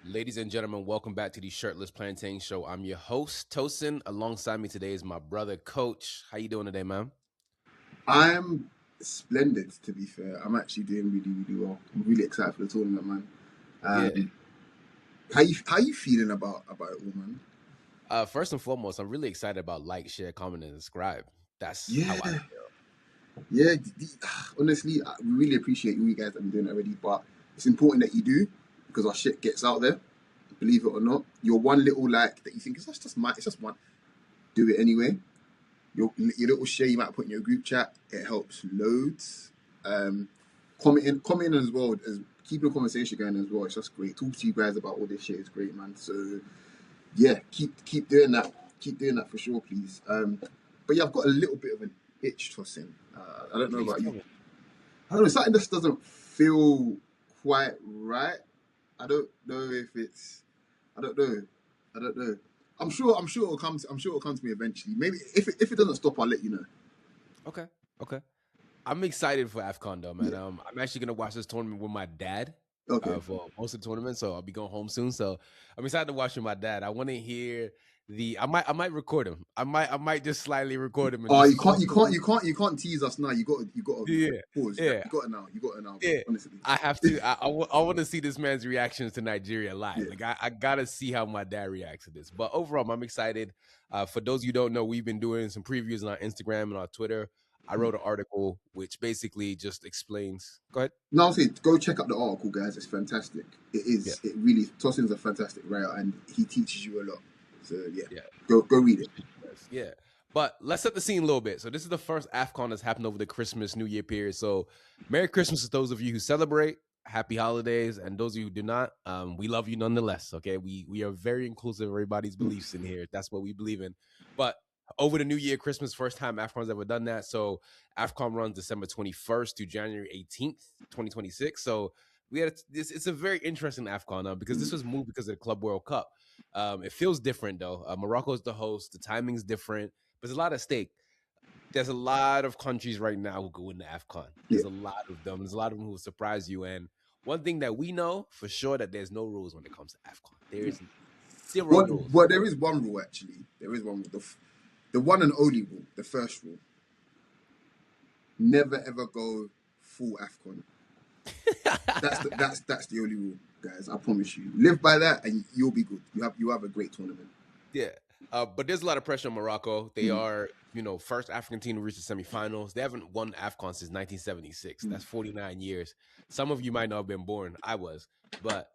Ladies and gentlemen, welcome back to the Shirtless Plantain Show. I'm your host, Tosin. Alongside me today is my brother, Coach. How you doing today, man? I'm splendid, to be fair. I'm actually doing really well. I'm really excited for the tournament, man. Yeah. Um, how you feeling about it all, man? First and foremost, I'm really excited about like, share, comment, and subscribe. That's how I Yeah, feel. yeah. Honestly, I really appreciate you guys that have been doing it already, but it's important that you do because our shit gets out there. Believe it or not, your one little like that you think it's just one. Do it anyway. Your little share you might put in your group chat. It helps loads. Um, commenting as well as keeping the conversation going as well. It's just great. Talk to you guys about all this shit is great, man. So yeah, keep doing that. Keep doing that for sure, please. But yeah, I've got a little bit of an itch tossing. I don't know Please about tell you. me. I don't know. Something just doesn't feel quite right. I don't know if it's. I don't know. I don't know. I'm sure. I'm sure it'll come. I'm sure it'll come to me eventually. Maybe if it doesn't stop, I'll let you know. Okay. Okay. I'm excited for AFCON though, man. Yeah. I'm actually gonna watch this tournament with my dad Okay. for most of the tournament, so I'll be going home soon. So I'm excited to watch with my dad. I want to hear the. I might record him. I might just slightly record him and Oh, just you can't. You can't. You can't. You can't tease us now. You got. You got to yeah, pause. yeah. You got it now. You got it now, bro. Yeah, Honestly. I have to. I want to see this man's reactions to Nigeria live. Yeah. Like I gotta see how my dad reacts to this. But overall, I'm excited. For those of you who don't know, we've been doing some previews on our Instagram and our Twitter. I wrote an article which basically just explains. Go ahead. No, I'll say go check out the article, guys. It's fantastic. It Yeah, is. It really. Tosin's a fantastic writer, and he teaches you a lot. So yeah, yeah, go read it. yeah. But let's set the scene a little bit. So this is the first AFCON that's happened over the Christmas New Year period. So Merry Christmas to those of you who celebrate. Happy holidays, and those of you who do not, we love you nonetheless. Okay, we are very inclusive of everybody's beliefs in here. That's what we believe in. But over the New Year, Christmas, first time AFCON's ever done that. So AFCON runs December 21st to January 18th, 2026. So we had this. It's a very interesting AFCON because this was moved because of the Club World Cup. It feels different though. Morocco's the host. The timing's different, but there's a lot at stake. There's a lot of countries right now who go into AFCON. Yeah. There's a lot of them. There's a lot of them who will surprise you. And one thing that we know for sure that there's no rules when it comes to AFCON. There is zero What? rules. Well, there is one rule actually. There is one rule. The one and only rule. The first rule. Never ever go full Afcon. That's the only rule, guys. I promise you. Live by that, and you'll be good. You have a great tournament. Yeah. But there's a lot of pressure on Morocco. They Mm, are, first African team to reach the semifinals. They haven't won AFCON since 1976. mm. That's 49 years. Some of you might not have been born. I was. But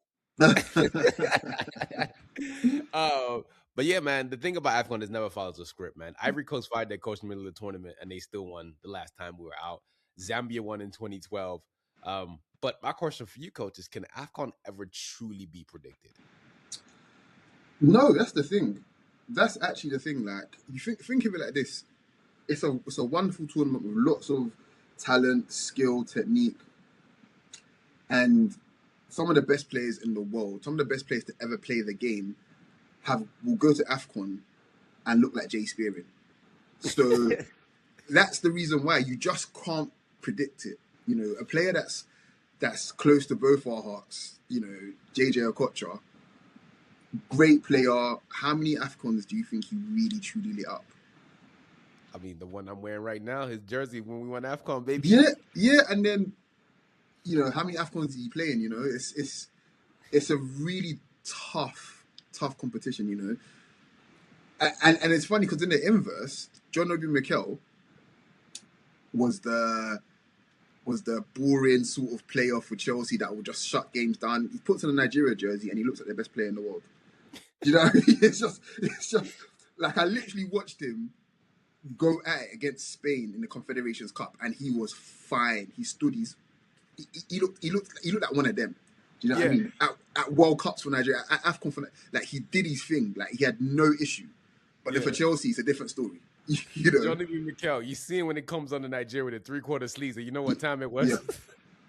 uh, but yeah, man, the thing about AFCON is never follows a script, man. Ivory Coast fired their coach in the middle of the tournament and they still won the last time we were out. Zambia won in 2012. But my question for you, coach, is can AFCON ever truly be predicted? No, that's the thing. That's actually the thing. Like you think of it like this. It's a wonderful tournament with lots of talent, skill, technique, and some of the best players in the world, some of the best players to ever play the game, will go to Afcon and look like Jay Spearing. So that's the reason why you just can't predict it. A player that's close to both our hearts. JJ Okocha, great player. How many Afcons do you think he really truly lit up? I mean, the one I'm wearing right now, his jersey when we won AFCON, baby. Yeah, yeah, and then how many Afcons did he play in? It's a really tough competition. And it's funny because in the inverse, John Obi Mikel was the boring sort of player for Chelsea that will just shut games down. He puts on a Nigeria jersey and he looks like the best player in the world. Do you know what I mean? It's just like I literally watched him go at it against Spain in the Confederations Cup, and he was fine. He stood his. He looked like one of them. Do you know what I Yeah. mean? At World Cups for Nigeria, at AFCON for like he did his thing. Like he had no issue. But then for Yeah. Chelsea, it's a different story. Johnny B. Mikel, you see him when it comes on the Nigeria with the 3/4 sleeves, and you know what time it was? Yeah.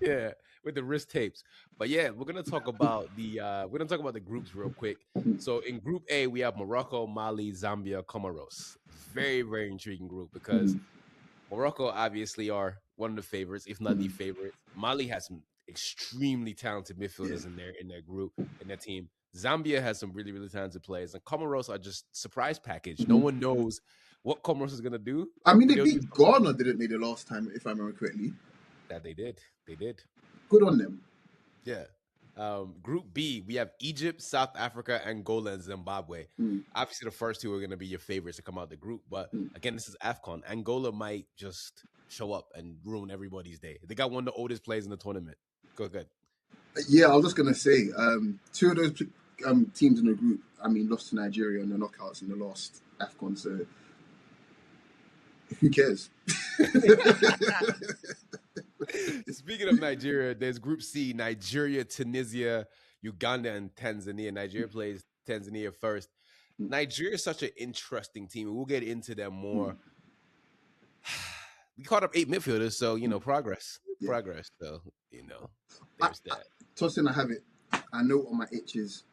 Yeah, with the wrist tapes. But yeah, we're gonna talk about the groups real quick. So in Group A, we have Morocco, Mali, Zambia, Comoros. Very, very intriguing group because Morocco obviously are one of the favorites, if not the favorite. Mali has some extremely talented midfielders in their group, in their team. Zambia has some really, really talented players, and Comoros are just surprise package. No one knows what Comoros is gonna do. I mean, But they they'll do beat Ghana, didn't they, the last time, if I remember correctly? that. They did. They did. Good on them. Yeah. Group B, we have Egypt, South Africa, Angola, and Zimbabwe. Obviously, the first two are going to be your favorites to come out of the group. But again, this is AFCON. Angola might just show up and ruin everybody's day. They got one of the oldest players in the tournament. Go ahead. Yeah, I was just going to say, two of those teams in the group, I mean, lost to Nigeria in the knockouts in the last AFCON. So who cares? Speaking of Nigeria, there's Group C, Nigeria, Tunisia, Uganda, and Tanzania. Nigeria plays Tanzania first. Nigeria is such an interesting team. We'll get into them more. We caught up 8 midfielders, so, progress. Yeah. Progress. So, there's that. Tosin, I have it. I know on my itches.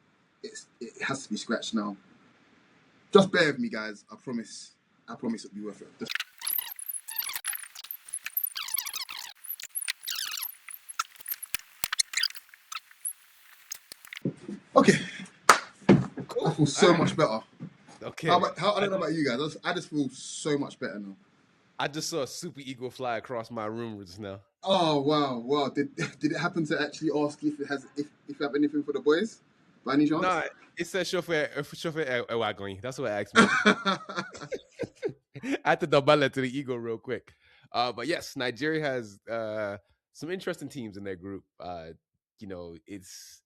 It has to be scratched now. Just bear with me, guys. I promise it'll be worth it. Okay. Cool. I feel so much better. Okay. I don't know about you guys. I just feel so much better now. I just saw a super eagle fly across my room just now. Oh wow! Did it happen to actually ask if you have anything for the boys by any chance? No, it said chauffeur wagon. That's what it asked me. I had to double it to the eagle real quick. But yes, Nigeria has some interesting teams in their group. It's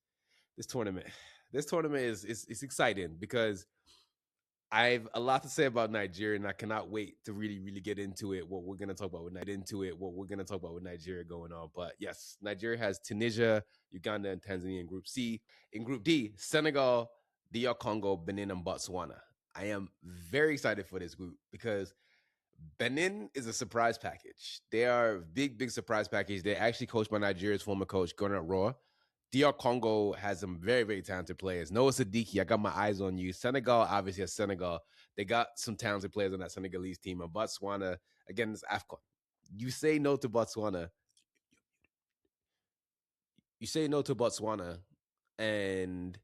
this tournament. This tournament is exciting because I have a lot to say about Nigeria, and I cannot wait to really, really get into it. What we're going to talk about with Nigeria going on. But yes, Nigeria has Tunisia, Uganda, and Tanzania in Group C. In Group D, Senegal, DR Congo, Benin, and Botswana. I am very excited for this group because Benin is a surprise package. They are a big, big surprise package. They're actually coached by Nigeria's former coach, Gernot Rohr. DR Congo has some very, very talented players. Noah Siddiqui, I got my eyes on you. Senegal, obviously, has Senegal. They got some talented players on that Senegalese team. And Botswana, again, it's AFCON. You say no to Botswana. And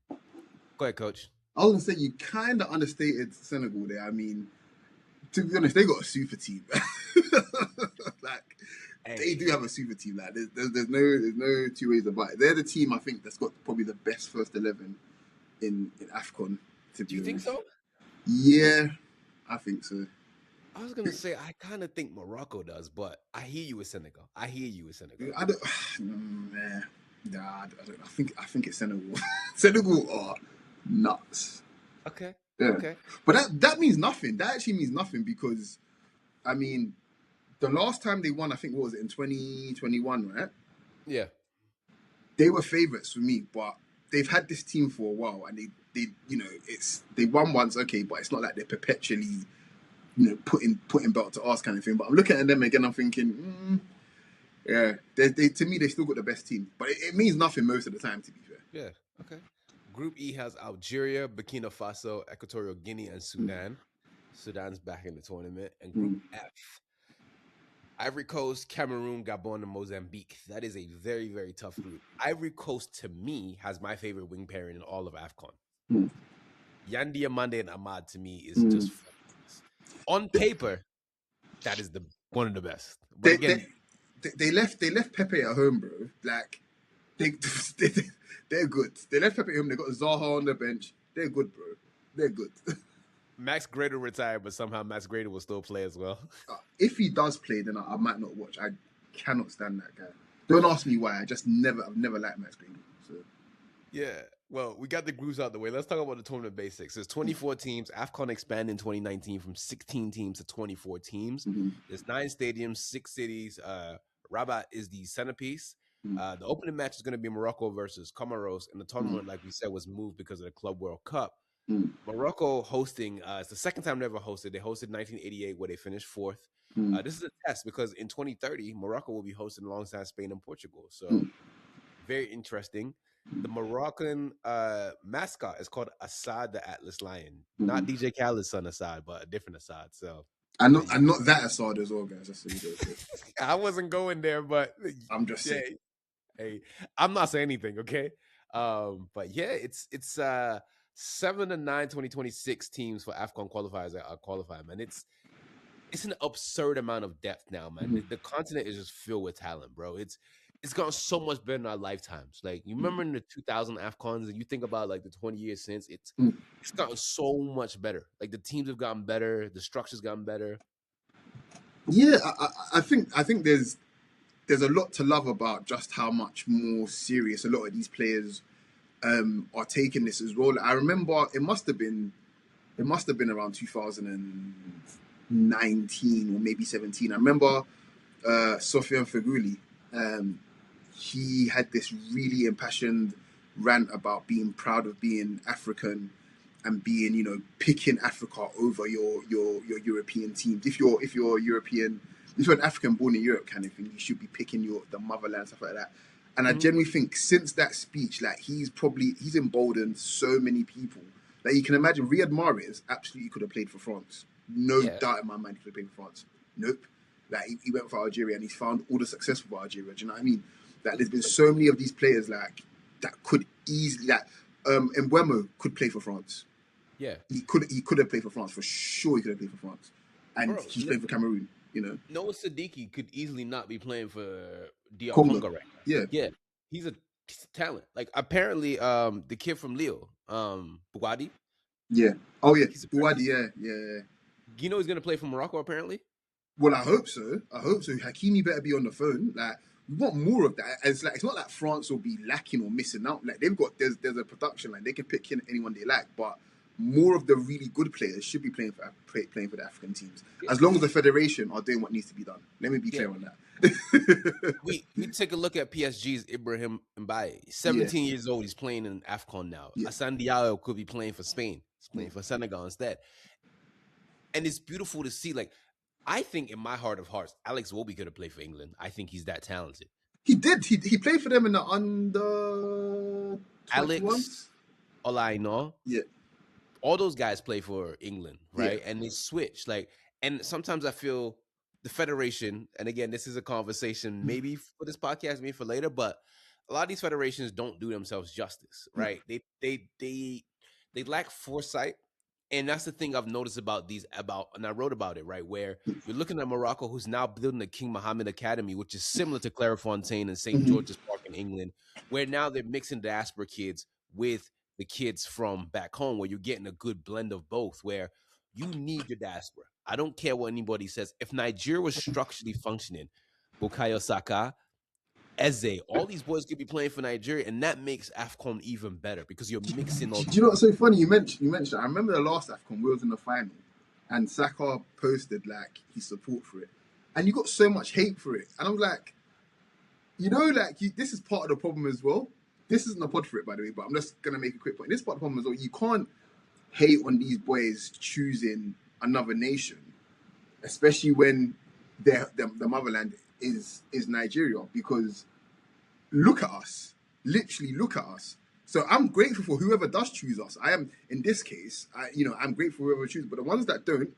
go ahead, Coach. I was going to say, you kind of understated Senegal there. I mean, to be honest, they got a super team. They do have a super team. Like, there's no two ways about it. They're the team I think that's got probably the best first 11 in AFCON. Do you think so? Yeah, I think so. I was gonna say I kind of think Morocco does, but I hear you with Senegal. I don't. I think it's Senegal. Senegal are nuts. Okay. Yeah. Okay. But that means nothing. That actually means nothing because, I mean, the last time they won, I think, what was it, in 2021, right? Yeah. They were favourites for me, but they've had this team for a while, and they won once, okay, but it's not like they're perpetually, putting belt to ass kind of thing. But I'm looking at them again, I'm thinking, yeah, they to me, they still got the best team, but it means nothing most of the time, to be fair. Yeah. Okay. Group E has Algeria, Burkina Faso, Equatorial Guinea, and Sudan. Sudan's back in the tournament. And Group F, Ivory Coast, Cameroon, Gabon, and Mozambique. That is a very, very tough group. Ivory Coast, to me, has my favorite wing pairing in all of AFCON. Yandi Amande and Ahmad, to me, is just fun. On paper, that is one of the best. But again, they left Pepe at home, bro. Like, they're good. They left Pepe at home. They got Zaha on the bench. They're good, bro. They're good. Max Grader retired, but somehow Max Grader will still play as well. If he does play, then I might not watch. I cannot stand that guy. Don't ask me why. I've never liked Max Grader. So. Yeah. Well, we got the groups out the way. Let's talk about the tournament basics. There's 24 teams. AFCON expanded in 2019 from 16 teams to 24 teams. There's 9 stadiums, 6 cities. Rabat is the centerpiece. The opening match is going to be Morocco versus Comoros, and the tournament, like we said, was moved because of the Club World Cup. Morocco hosting, it's the second time they ever hosted. They hosted 1988 where they finished 4th. This is a test because in 2030, Morocco will be hosting alongside Spain and Portugal. So very interesting. The Moroccan mascot is called Assad the Atlas Lion. Not DJ Khaled's son Assad, but a different Assad. So I'm not that Assad as well, guys. That's what you do. I wasn't going there, but I'm just saying. Hey, I'm not saying anything, okay? But yeah, it's 7 to 9 2026 teams for AFCON qualifiers that are qualified, man. It's an absurd amount of depth now, man. Mhm. The continent is just filled with talent, bro. It's gotten so much better in our lifetimes. Like you remember in the 2000 AFCONs, and you think about like the 20 years since, Mm. it's gotten so much better. Like the teams have gotten better, the structure's gotten better. Yeah, I think there's a lot to love about just how much more serious a lot of these players are taking this as well. I remember it must have been around 2019 or maybe 17. I remember Sofian Feghouli. Um, he had this really impassioned rant about being proud of being African and being, picking Africa over your European teams. If you're European, if you're an African born in Europe kind of thing, you should be picking the motherland, stuff like that. And I Mhm. genuinely think since that speech, like he's emboldened so many people. Like you can imagine, Riyad Mahrez absolutely could have played for France. No Yeah, doubt in my mind he could have played for France. Nope. Like he went for Algeria and he's found all the success for Algeria. Do you know what I mean? Like there's been so many of these players like that could easily Mbeumo could play for France. yeah, He could have played for France for sure. He could have played for France, and bro. he's playing for Cameroon. Noah Sadiki could easily not be playing for DR Congo. Congo right now. Yeah, Yeah, he's a talent. Like apparently, the kid from Lille, Bouadi, yeah. Oh yeah, he's Buwadi. Yeah, yeah, yeah. you know he's gonna play for Morocco apparently. Well, I hope so. I hope so. Hakimi better be on the phone. Like we want more of that. And it's not like France will be lacking or missing out. Like there's a production line. They can pick anyone they like, but more of the really good players should be playing for the African teams. Yeah, As long as the federation are doing what needs to be done. Let me be yeah. clear on that. We take a look at PSG's Ibrahim Mbaye. He's Yeah, 17 years old. He's playing in AFCON now. yeah. Assane Diallo could be playing for Spain. He's Yeah. playing for Senegal instead. And it's beautiful to see. Like I think in my heart of hearts, Alex Iwobi could have played for England. I think he's that talented. He did. He played for them in the under 21s. Alex Olaino, Yeah. all those guys play for England, Yeah. right? And they switch. Like, and sometimes I feel the federation, and again, this is a conversation maybe for this podcast, maybe for later, but a lot of these federations don't do themselves justice, Yeah. right? They lack foresight. And that's the thing I've noticed about and I wrote about it, right? Where you're looking at Morocco, who's now building the King Mohammed Academy, which is similar to Clairefontaine and St. Mhm. George's Park in England, where now they're mixing diaspora kids with the kids from back home, where you're getting a good blend of both, where you need your diaspora. I don't care what anybody says. If Nigeria was structurally functioning, Bukayo Saka, Eze, all these boys could be playing for Nigeria, and that makes AFCON even better because you're mixing all Do these you know what's boys. so funny? You mentioned. I remember the last Afcon we was in the final, and Saka posted like his support for it, and you got so much hate for it, and I'm like, this is part of the problem as well. This isn't a pod for it, by the way, but I'm just gonna make a quick point. This is part of the problem as well. You can't hate on these boys choosing another nation, especially when the motherland is Nigeria, because look at us. Literally look at us. So I'm grateful for whoever does choose us. I am in this case, I'm grateful for whoever chooses. But the ones that don't,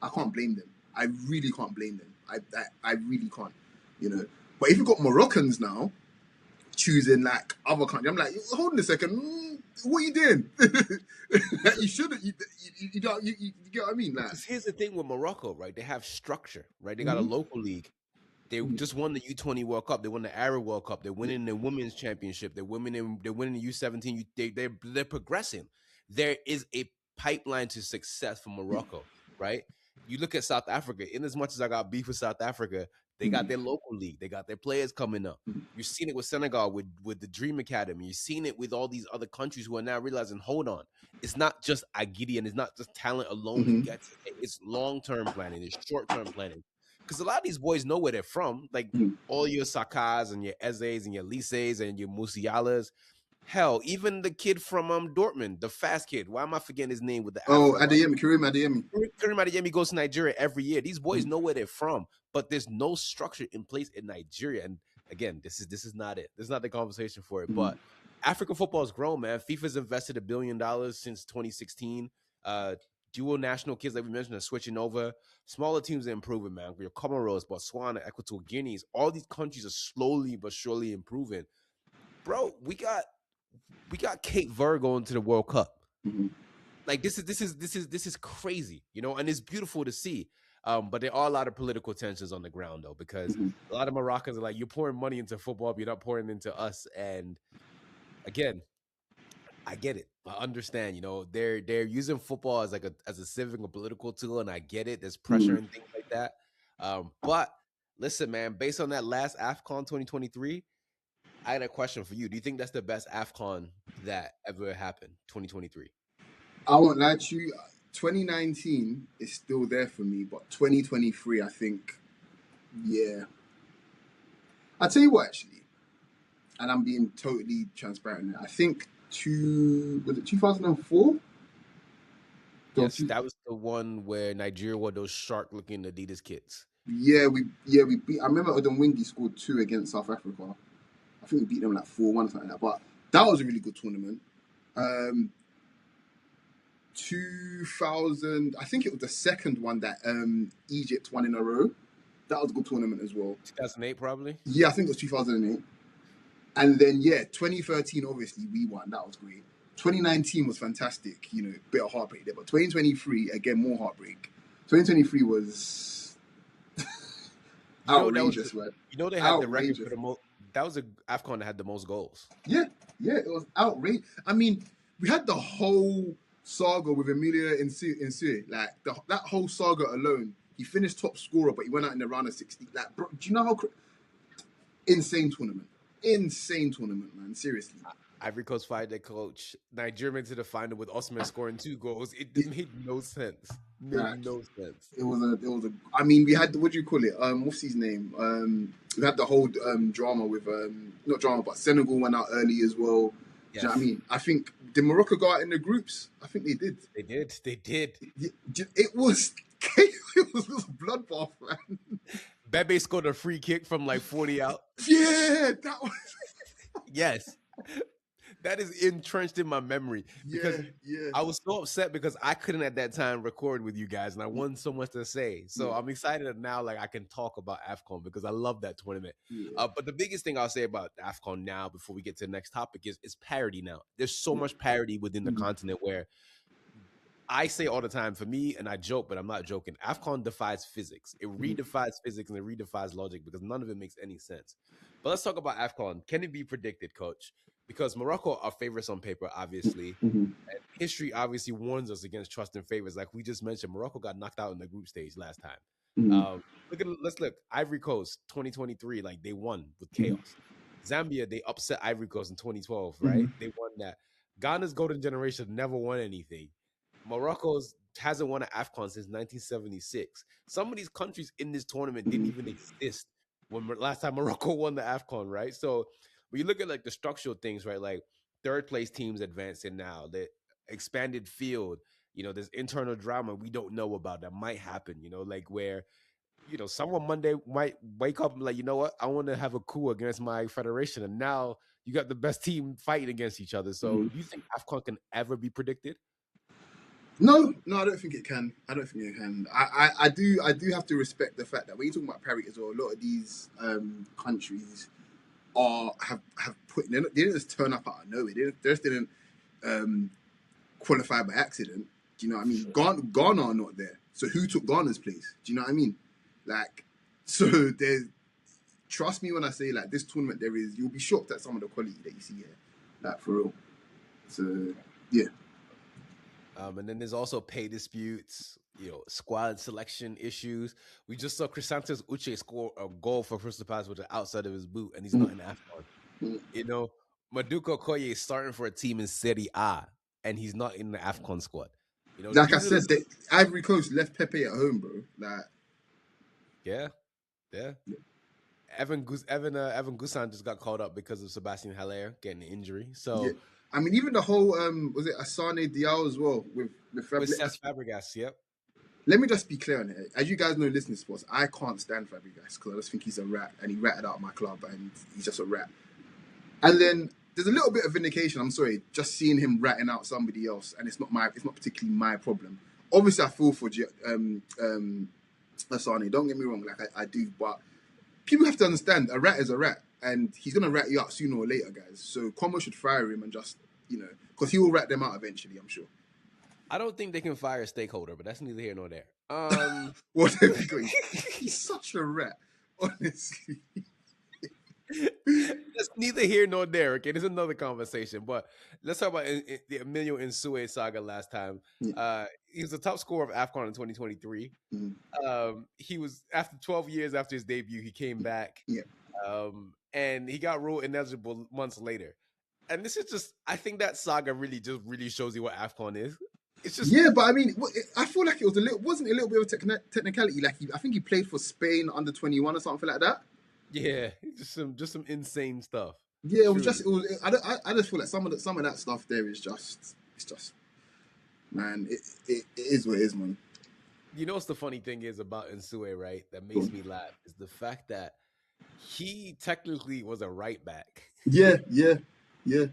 I can't blame them. I really can't blame them. I really can't. You know. But if you've got Moroccans now choosing like other countries, I'm like, hold on a second. What are you doing? Like, you shouldn't. You get what I mean? Like, Because here's the thing with Morocco, right? They have structure, right? They got a mhm, local league. They just won the U20 World Cup. They won the Arab World Cup. They're yeah, winning the Women's Championship. They're winning the U17. They're progressing. There is a pipeline to success for Morocco, right? You look at South Africa. In as much as I got beef with South Africa, they got mhm, their local league. They got their players coming up. mhm, You've seen it with Senegal with the Dream Academy. You've seen it with all these other countries who are now realizing, hold on, it's not just Agidi and it's not just talent alone who mhm, gets it. It's long term planning. It's short term planning because a lot of these boys know where they're from. Like mhm. all your Sakas and your Ezes and your Lises and your Musialas. Hell, even the kid from Dortmund, the fast kid. Why am I forgetting his name with the Oh, Afro? Adeyemi, Karim Adeyemi. Karim Adeyemi goes to Nigeria every year. These boys know where they're from, but there's no structure in place in Nigeria. And again, this is not it. This is not the conversation for it. Mhm, But African football has grown, man. FIFA's invested $1 billion since 2016. Dual national kids, like we mentioned, are switching over. Smaller teams are improving, man. Your Comoros, Botswana, Equatorial Guineas, all these countries are slowly but surely improving. bro, we got Cape Verde going to the World Cup. Mm-hmm. Like this is crazy, you know, and it's beautiful to see. But there are a lot of political tensions on the ground though, because Mm-hmm. a lot of Moroccans are like, you're pouring money into football, but you're not pouring into us. And again, I get it. I understand. You know, they're using football as like as a civic or political tool, and I get it. There's pressure and things like that. But listen, man, based on that last AFCON 2023, I had a question for you. Do you think that's the best AFCON that ever happened? 2023. I won't lie to you. 2019 is still there for me, but 2023, I think, yeah. I'll tell you what, actually, and I'm being totally transparent now. I think was it 2004? Yes, that was the one where Nigeria wore those shark-looking Adidas kits. We beat. I remember Odom Wingy scored 2 against South Africa. I think we beat them like 4-1 or something like that. But that was a really good tournament. 2000, I think it was the second one that Egypt won in a row. That was a good tournament as well. 2008, probably. Yeah, I think it was 2008. And then 2013, obviously we won. That was great. 2019 was fantastic. You know, bit of heartbreak there. But 2023, again, more heartbreak. 2023 was outrageous, man. You know they had the record for the most. That was a AFCON that had the most goals. Yeah, it was outrageous. I mean, we had the whole saga with Emilia Insue. Like that whole saga alone. He finished top scorer, but he went out in the round of 60. Like, bro, do you know how insane tournament, man? Seriously. Ivory Coast fired their coach. Nigeria went to the final with Osman scoring 2 goals. It made no sense. It was a. I mean, we had what do you call it? What's his name? We had the whole drama with not drama, but Senegal went out early as well. Yes. Do you know what I mean? I think did Morocco go out in the groups? I think they did. They did. It was a bloodbath, man. Bebe scored a free kick from like 40 out. Yeah, that was. Yes. That is entrenched in my memory because I was so upset because I couldn't at that time record with you guys and I wanted so much to say. So I'm excited that now like I can talk about AFCON because I love that tournament. Yeah. But the biggest thing I'll say about AFCON now before we get to the next topic is parity now. There's so much parity within the continent where I say all the time, for me, and I joke, but I'm not joking, AFCON defies physics. It redefines physics and it redefines logic because none of it makes any sense. But let's talk about AFCON. Can it be predicted, Coach? Because Morocco are favorites on paper, obviously. And history obviously warns us against trusting favorites. Like we just mentioned, Morocco got knocked out in the group stage last time. Let's look. Ivory Coast, 2023, like they won with chaos. Zambia, they upset Ivory Coast in 2012, right? They won that. Ghana's golden generation never won anything. Morocco's hasn't won an AFCON since 1976. Some of these countries in this tournament didn't even exist when last time Morocco won the AFCON, right? So when you look at like the structural things, right? Like third place teams advancing now, the expanded field, you know, there's internal drama we don't know about that might happen, you know, like where, you know, someone Monday might wake up and be like, you know what, I want to have a coup against my federation. And now you got the best team fighting against each other. So do you think AFCON can ever be predicted? No, I don't think it can. I do have to respect the fact that when you're talking about parity as well, a lot of these countries have put they didn't just turn up out of nowhere. They just didn't qualify by accident. Do you know what I mean? Sure. Ghana are not there. So who took Ghana's place? Do you know what I mean? Like, so there's trust me when I say like this tournament you'll be shocked at some of the quality that you see here. Like for real. So yeah. And then there's also pay disputes, you know, squad selection issues. We just saw Chrysanthus Uche score a goal for Crystal Palace with the outside of his boot, and he's not in AFCON. You know, Maduka Okoye is starting for a team in Serie A, and he's not in the AFCON squad. You know, like I said, the Ivory Coast left Pepe at home, bro. Like, yeah. Evan Gusan just got called up because of Sebastian Haller getting an injury. So. Yeah. I mean, even the whole was it Asane Diao as well with Cesc Fabregas? Yep. Let me just be clear on it. As you guys know, listening to sports, I can't stand Fabregas because I just think he's a rat, and he ratted out my club, and he's just a rat. And then there's a little bit of vindication. I'm sorry, just seeing him ratting out somebody else, and it's not particularly my problem. Obviously, I feel for Asane. Don't get me wrong, like I do, but people have to understand a rat is a rat. and he's gonna rat you out sooner or later, guys. So Como should fire him and just, because he will rat them out eventually, I'm sure. I don't think they can fire a stakeholder, but that's neither here nor there. What have you got? He's such a rat, honestly. That's neither here nor there. Okay, there's another conversation, but let's talk about the Emilio Insue saga last time. Yeah. He was the top scorer of AFCON in 2023. Mm. He was after 12 years after his debut, he came back, Yeah. and he got ruled ineligible months later. And this is just, I think that saga really shows you what AFCON is. It's just Yeah, but I mean, I feel like it was wasn't it a little bit of a technicality. Like I think he played for Spain under 21 or something like that. yeah, just some insane stuff. Yeah, it was just. It was. I just feel like some of that stuff there is just. It's just. Man, it is what it is, man. You know what's the funny thing is about Insue, right? That makes me laugh is the fact that he technically was a right back. Yeah. Yeah,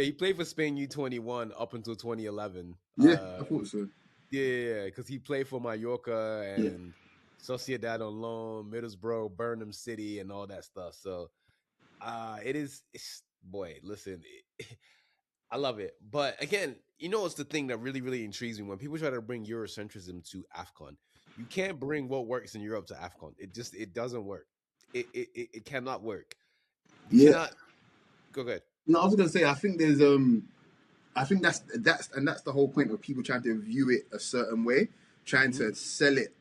he played for Spain U21 up until 2011. Yeah, I thought so. Yeah, because he played for Mallorca and Sociedad on loan, Middlesbrough, Burnham City, and all that stuff. So boy, listen, I love it. But again, you know, it's the thing that really intrigues me when people try to bring Eurocentrism to AFCON. You can't bring what works in Europe to AFCON. It doesn't work. It cannot work. You cannot. Go ahead. No, I was gonna say I think there's I think that's the whole point of people trying to view it a certain way, trying to sell it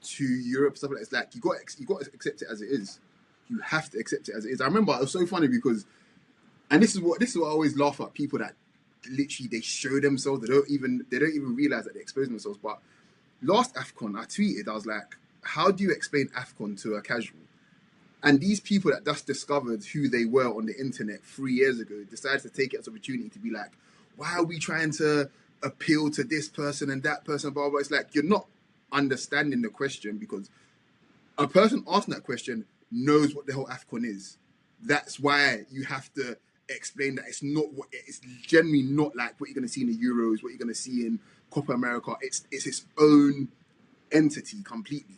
to Europe, stuff like that. It's like you got to accept it as it is. You have to accept it as it is. I remember it was so funny because, and this is what I always laugh at people that literally they show themselves. They don't even realize that they're exposing themselves. But last AFCON, I tweeted, I was like, how do you explain AFCON to a casual? And these people that just discovered who they were on the internet 3 years ago decided to take it as an opportunity to be like, why are we trying to appeal to this person and that person, blah, blah. It's like, you're not understanding the question because a person asking that question knows what the whole AFCON is. That's why you have to explain that it's generally not like what you're going to see in the Euros, what you're going to see in Copa America. It's its own entity completely.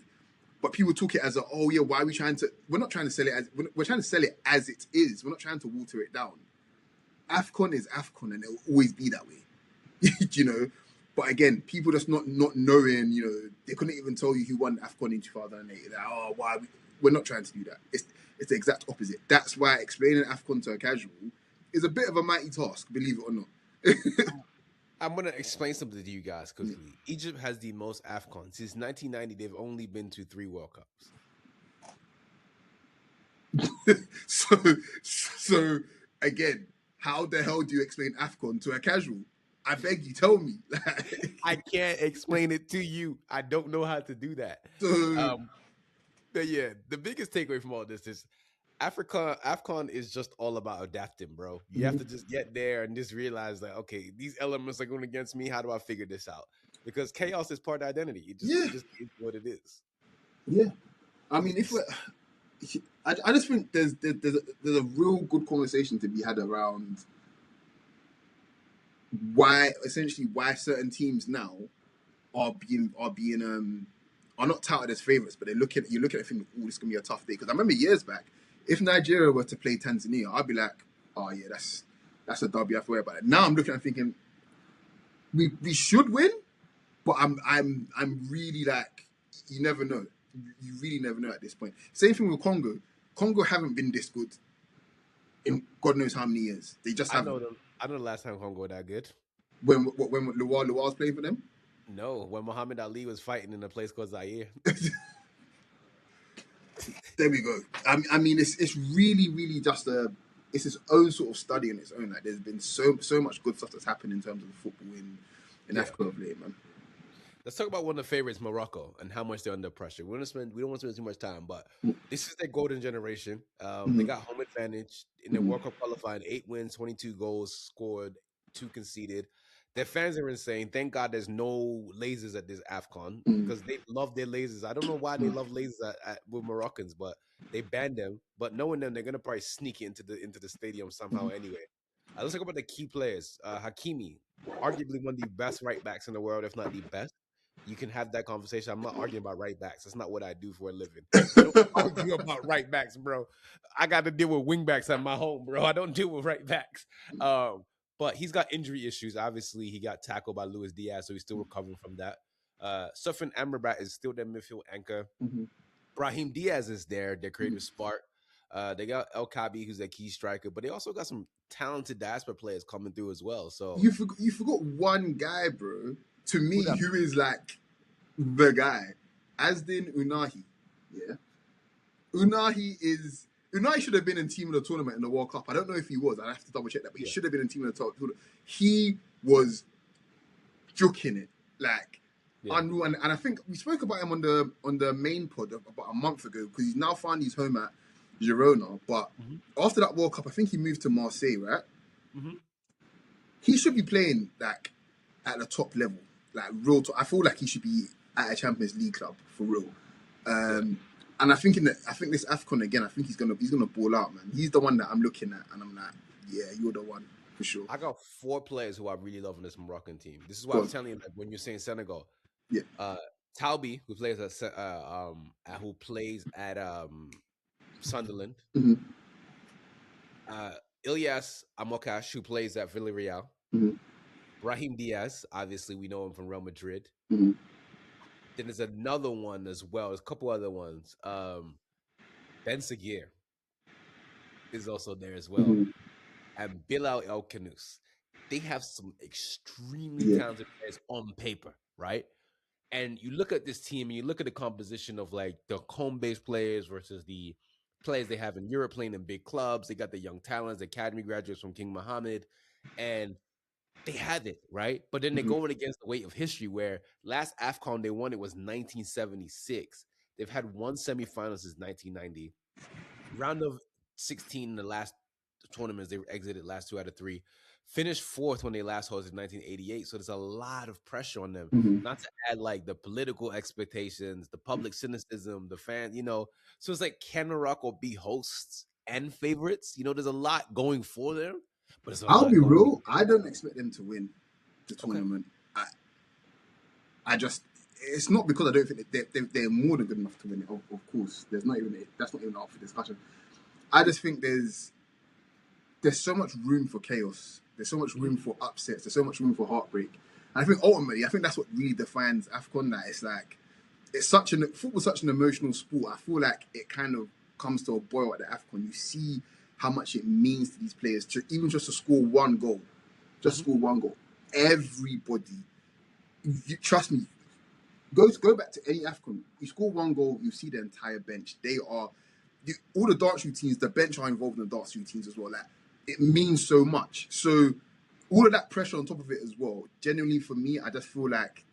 But people took it as why are we trying to? We're not trying to sell it as we're trying to sell it as it is. We're not trying to water it down. AFCON is AFCON, and it will always be that way, you know. But again, people just not knowing, you know, they couldn't even tell you who won AFCON in 2008. Like, why we're not trying to do that. It's the exact opposite. That's why explaining AFCON to a casual is a bit of a mighty task, believe it or not. I'm gonna explain something to you guys quickly. Egypt has the most AFCON since 1990. They've only been to 3 World Cups. so again, how the hell do you explain AFCON to a casual? I beg you, tell me. I can't explain it to you. I don't know how to do that. But yeah, the biggest takeaway from all this is AFCON is just all about adapting, bro. You have to just get there and just realize that, okay, these elements are going against me. How do I figure this out? Because chaos is part of identity. It just is what it is. Yeah. I mean, I just think there's a real good conversation to be had around why certain teams now are not touted as favourites, but you look at it and think, oh, this is gonna be a tough day. Because I remember years back, if Nigeria were to play Tanzania, I'd be like, oh yeah, that's a W. I have to worry about it. Now I'm looking and thinking, we should win, but I'm really like, you never know. You really never know at this point. Same thing with Congo. Congo haven't been this good in God knows how many years. They just haven't. I know the last time Congo were that good. When Luar was playing for them? No, when Muhammad Ali was fighting in a place called Zaire. There we go. I mean, it's really just it's its own sort of study in its own. Like, there's been so much good stuff that's happened in terms of football in Africa of late, man. Let's talk about one of the favorites, Morocco, and how much they're under pressure. We don't want to spend too much time, but this is their golden generation. They got home advantage in the World Cup qualifying: 8 wins, 22 goals scored, 2 conceded. Their fans are insane. Thank God there's no lasers at this AFCON because they love their lasers. I don't know why they love lasers with Moroccans, but they banned them. But knowing them, they're gonna probably sneak it into the stadium somehow anyway. Let's talk about the key players. Hakimi, arguably one of the best right backs in the world, if not the best. You can have that conversation. I'm not arguing about right backs. That's not what I do for a living. I don't argue about right backs, bro. I got to deal with wing backs at my home, bro. I don't deal with right backs. But he's got injury issues. Obviously, he got tackled by Luis Diaz, so he's still recovering from that. Sufjan Amrabat is still their midfield anchor. Mhm. Brahim Diaz is there, their creative spark. They got El Kabi, who's their key striker, but they also got some talented diaspora players coming through as well. So You forgot one guy, bro. To who me, that? who is like the guy, Asdin Unahi. Yeah, Unahi should have been in team of the tournament in the World Cup. I don't know if he was. I have to double check that, but he Yeah. should have been in team of the tournament. He was juking it like Yeah. unreal, and I think we spoke about him on the main pod about a month ago because he's now found his home at Girona. But after that World Cup, I think he moved to Marseille, right? Mm-hmm. He should be playing like at the top level, like real top. I feel like he should be at a Champions League club for real. And I think this AFCON again, I think he's gonna ball out, man. He's the one that I'm looking at, and I'm like, yeah, you're the one for sure. I got 4 players who I really love in this Moroccan team. This is why Go I was on. telling you, like, when you're saying Senegal, Yeah. Taubi, who plays at Sunderland, Mm-hmm. Ilyas Amokash, who plays at Villarreal, Mm-hmm. Brahim Diaz, obviously we know him from Real Madrid. Mm-hmm. Then there's another one as well. There's a couple other ones. Ben Seguir is also there as well, Mm-hmm. and Bilal El Kanous. They have some extremely Yeah. talented players on paper, right? And you look at this team and you look at the composition of like the home-based players versus the players they have in Europe playing in big clubs. They got the young talents, academy graduates from King Mohammed, and they have it, right? But then they're Mm-hmm. going against the weight of history where last AFCON they won, it was 1976. They've had one semifinal since 1990. Round of 16 in the last tournaments, they exited last 2 out of 3. Finished 4th when they last hosted in 1988. So there's a lot of pressure on them. Mm-hmm. Not to add like the political expectations, the public cynicism, the fan, So it's like, can Morocco be hosts and favorites? There's a lot going for them, but there's a I'll lot be going. real. I don't expect them to win the Okay. tournament. I just, it's not because I don't think they're more than good enough to win it. Of course, that's not even up for discussion. I just think there's so much room for chaos. There's so much room for upsets. There's so much room for heartbreak. And I think ultimately, that's what really defines AFCON. That it's like football's such an emotional sport. I feel like it kind of comes to a boil at the AFCON. You see how much it means to these players to even just to score one goal, score one goal. Everybody, trust me, go back to any AFCON. You score one goal, you see the entire bench. They are all the dance routines. The bench are involved in the dance routines as well. Like it means so much. So all of that pressure on top of it as well. Genuinely for me, I just feel like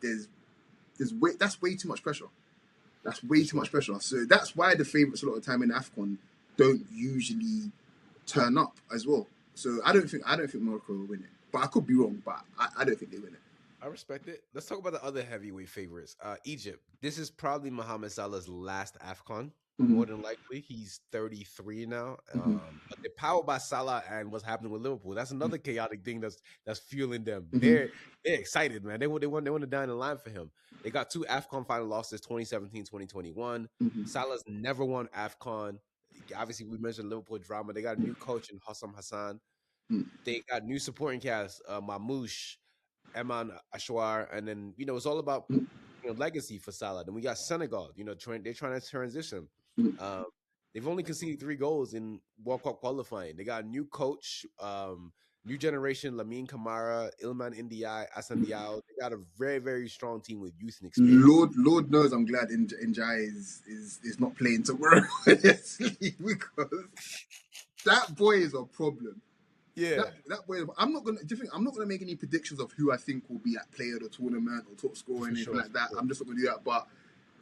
that's way too much pressure. That's way too much pressure. So that's why the favourites a lot of the time in AFCON don't usually turn up as well. So I don't think Morocco will win it. But I could be wrong, but I don't think they win it. I respect it. Let's talk about the other heavyweight favorites. Egypt. This is probably Mohamed Salah's last AFCON. More than likely, he's 33 now. But they're powered by Salah and what's happening with Liverpool. That's another chaotic thing that's fueling them. They're excited, man. They want to die in the line for him. They got 2 AFCON final losses, 2017, 2021. Salah's never won AFCON. Obviously, we mentioned Liverpool drama. They got a new coach in Hassam Hassan. They got new supporting cast, Mamouche, Eman Ashwar, and then it's all about legacy for Salah. Then we got Senegal. They're trying to transition. They've only conceded 3 goals in World Cup qualifying. They got a new coach, new generation: Lamine Camara, Ilman Ndiaye, Assane Diao. They got a very, very strong team with youth and experience. Lord knows I'm glad Ndiaye is not playing tomorrow because that boy is a problem. Yeah, that way. I'm not gonna make any predictions of who I think will be at player of the tournament or top scorer or anything like that. I'm just not gonna do that. But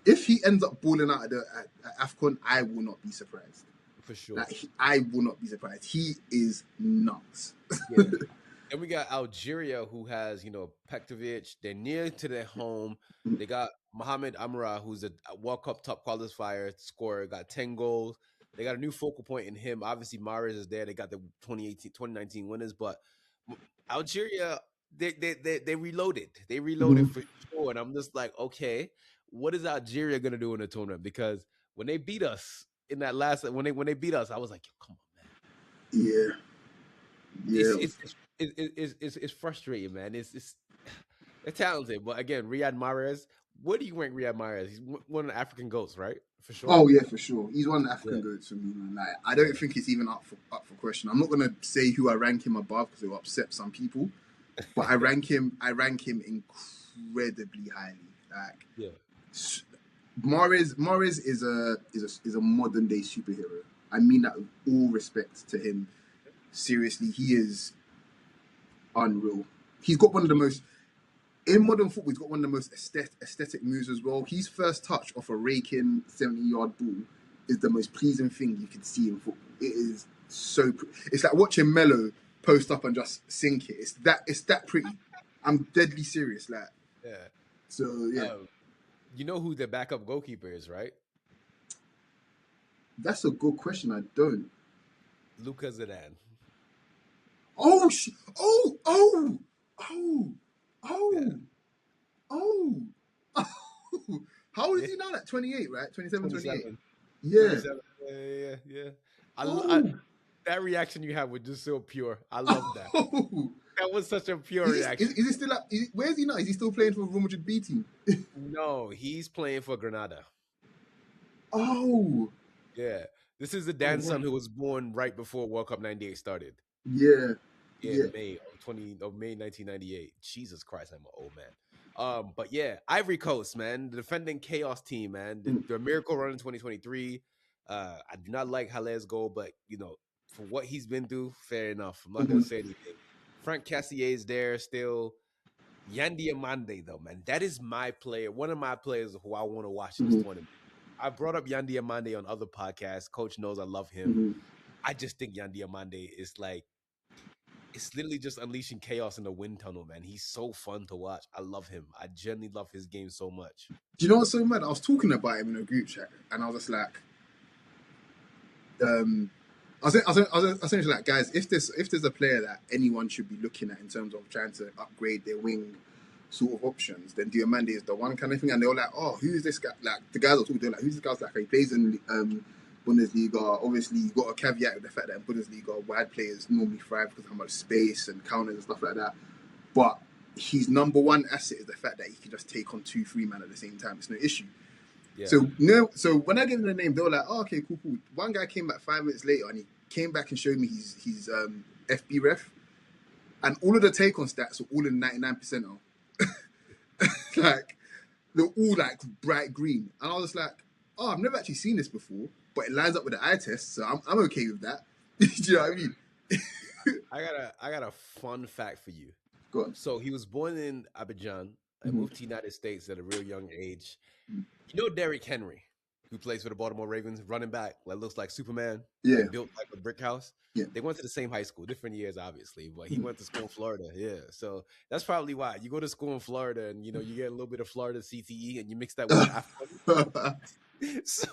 if he ends up balling out at AFCON, I will not be surprised. For sure. I will not be surprised. He is nuts. Yeah. And we got Algeria, who has, Pekovic. They're near to their home. They got Mohamed Amra, who's a World Cup top qualifier scorer, got 10 goals. They got a new focal point in him. Obviously, Mahrez is there. They got the 2019 winners. But Algeria, they reloaded. They reloaded for sure. And I'm just like, okay, what is Algeria gonna do in the tournament? Because when they beat us in that last when they beat us, I was like, yo, come on, man. Yeah, It's yeah. it's it's frustrating, man. It's they're talented, but again, Riyad Mahrez. What do you rank Riyad Mahrez? He's one of the African goats, right? For sure. Oh yeah, for sure. He's one of the Yeah, African goats for me, man. Like I yeah, don't think it's even up for question. I'm not gonna say who I rank him above because it will upset some people, but I rank him incredibly highly. Like yeah. Morris is a modern day superhero. I mean that with all respect to him. Seriously, he is unreal. He's got one of the most in modern football. He's got one of the most aesthetic moves as well. His first touch off a raking 70-yard ball is the most pleasing thing you can see in football. It is so. It's like watching Melo post up and just sink it. It's that pretty. I'm deadly serious. Like Yeah. so, yeah. You know who the backup goalkeeper is, right? That's a good question. I don't. Luka Zidane. Oh, oh, oh, oh, Yeah. oh, oh, oh. How old is Yeah. he now? Like 28, right? 27, 28. 27. Yeah. 27. Yeah. Oh, That reaction you had was just so pure. I love that. oh. That was such a pure Is he, is, reaction. is he still up? Where is he now? Is he still playing for Real Madrid B team? No, he's playing for Granada. Oh, Yeah. This is the oh, Dan wow. son who was born right before World Cup 98 started. Yeah, Yeah, yeah. in May 1998. Jesus Christ, I'm an old man. But yeah, Ivory Coast, man, the defending chaos team, man. Mm, The miracle run in 2023. I do not like Halez's goal, but for what he's been through, fair enough. I'm not gonna mhm, say anything. Frank Cassier's there still. Yandy Amande, though, man, that is my player. One of my players who I want to watch in this mhm, tournament. I brought up Yandy Amande on other podcasts. Coach knows I love him. mhm. I just think Yandy Amande is like it's literally just unleashing chaos in the wind tunnel, man. He's so fun to watch. I love him. I genuinely love his game so much. Do you know what's so mad? I was talking about him in a group chat, and I was just like, um, I was like, guys, if there's a player that anyone should be looking at in terms of trying to upgrade their wing sort of options, then Diomande is the one kind of thing. And they were like, oh, who's this guy? Like the guys are talking, they're like, who's this guy? Like he plays in Bundesliga. Obviously, you got a caveat with the fact that in Bundesliga, wide players normally thrive because of how much space and counters and stuff like that. But his number one asset is the fact that he can just take on 2-3 men at the same time. It's no issue. Yeah. So when I gave them the name, they were like, oh, okay, cool. One guy came back 5 minutes later and he came back and showed me his FB ref. And all of the take on stats are all in 99% of. Like, they're all like bright green. And I was like, oh, I've never actually seen this before, but it lines up with the eye test, so I'm okay with that. Do you know what I mean? I got a fun fact for you. Go on. So he was born in Abidjan and Mhm. moved to the United States at a real young age. You know Derrick Henry, who plays for the Baltimore Ravens, running back, that looks like Superman, Yeah, like built like a brick house. yeah. They went to the same high school, different years, obviously, but he went to school in Florida. Yeah, so that's probably why you go to school in Florida, and you get a little bit of Florida CTE, and you mix that with the AFCON. So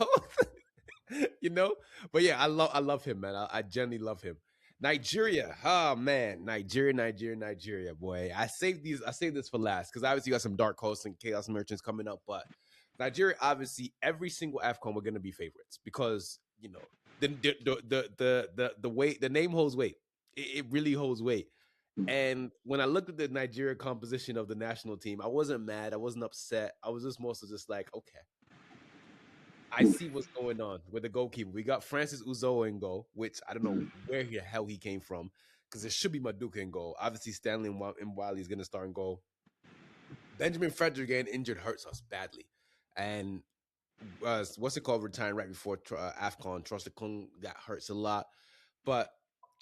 but yeah, I love him, man. I genuinely love him. Nigeria, oh man, Nigeria, boy. I saved this for last because obviously you got some dark horse and chaos merchants coming up, but Nigeria, obviously, every single AFCON we're gonna be favorites because the weight, the name holds weight. It really holds weight. And when I looked at the Nigeria composition of the national team, I wasn't mad, I wasn't upset. I was just mostly just like, okay, I see what's going on with the goalkeeper. We got Francis Uzo in goal, which I don't know where the hell he came from because it should be Maduka in goal. Obviously, Stanley and Wiley is going to start in goal. Benjamin Frederick getting injured hurts us badly. And what's it called? Retiring right before AFCON. Trostakung, that hurts a lot. But